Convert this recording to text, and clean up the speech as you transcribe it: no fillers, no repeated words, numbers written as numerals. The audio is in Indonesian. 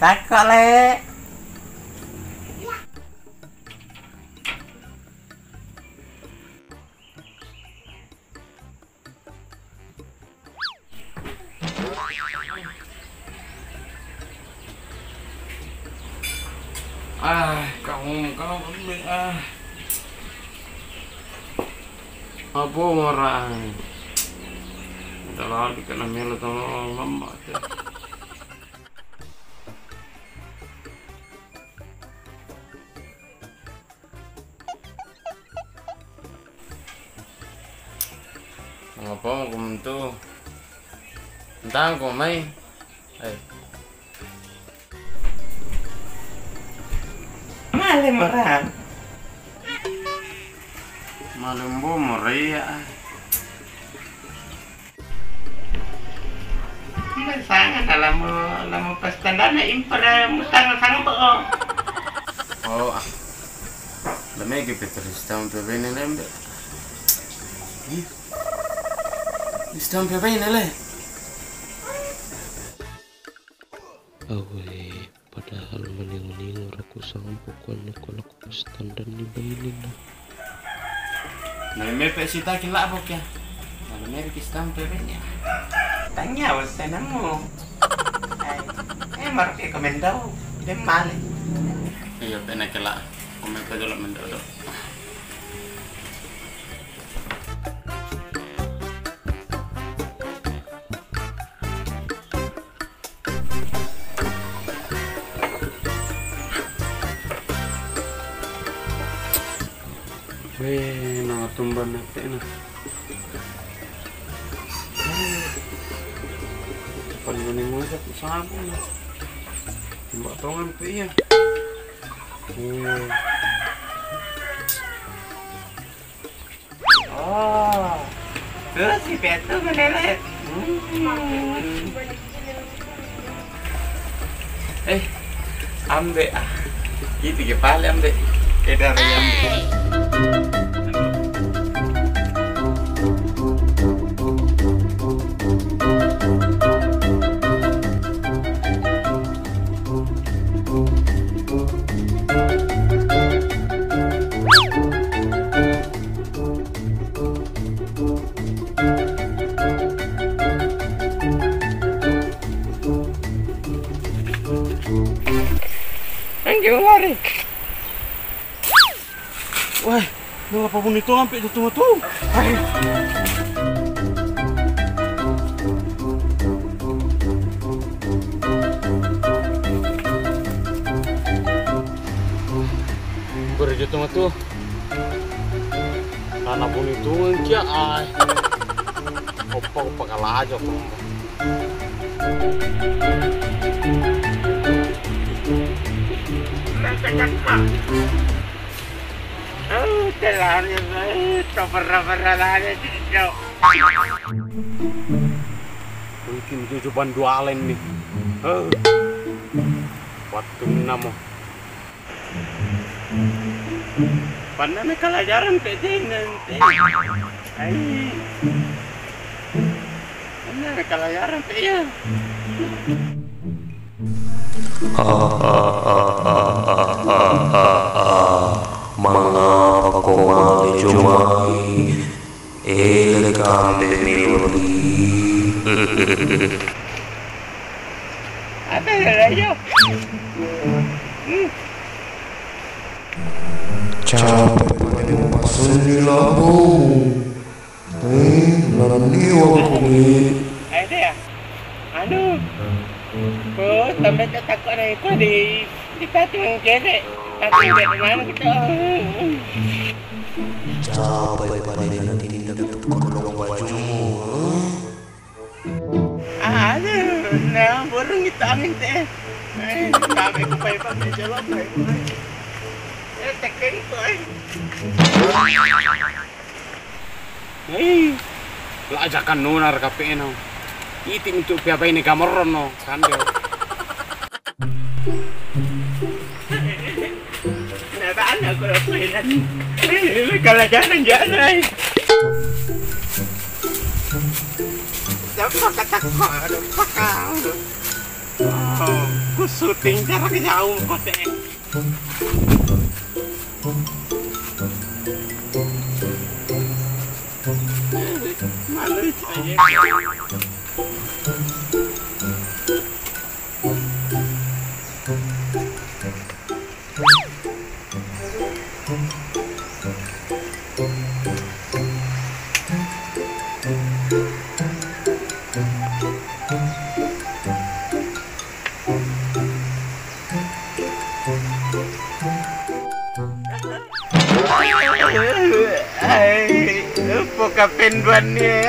takut le. Kau apa orang? Dalam kena melo tolong lama tu. Apa mau komentu? Entah kau mai. Malam orang. Malam bo moria. Sangat dalam pestanda na impara mutang sang po. Oh, lamay gipitrista un bebé lembe. Está un bebé nele. Awe, padahal maning-maning aku sang pokon ko standar ni bainin na. Name pesita kila bok ya. Name kita un bebé nya. Tanya usah namo. Marke komendau dem male. Iya pena kila. Kome pedo la mendo. Nah tumban nate na. Paling mo sa sapo na. Timba tongan pe ya. Oh. Terus si Beto menelet. Ambe ah. Gitu ke pale ambe. Kedar ambe. Lari. Wah, mau apa pun itu sampai jatuh tuh. Berjatuh tuh. Karena pun itu kia ay. Opa kalah aja tuh. Oh, telahnya cover-cover itu. Mungkin itu cuma dua alen nih. Waktu namo. Paname kalajaran pede nanti. Paname kalajaran pede. Mengapa kau malah cumai elegan memilih? Apa ya? Capek pada pasal ni labu. Nanti aku ni. Ada ya? Anu. Oh, sampai takut ada ikut di patung kerek. Patung kerek mana kita? Capek pada nanti tidak kolong bajumu. Ada, nah burung itu angin teh. Sampai kupai pakai jalan baik. Tekan itu. Lah ajakan nunar KPN no. Iting untuk piapa ini kameron no, kan dia. Nabaan aku lakuin. Kalau jalan. Siapa kata kau? Aku syuting jarak jauh kok teh. Malu saya. Ay, poka penduannya.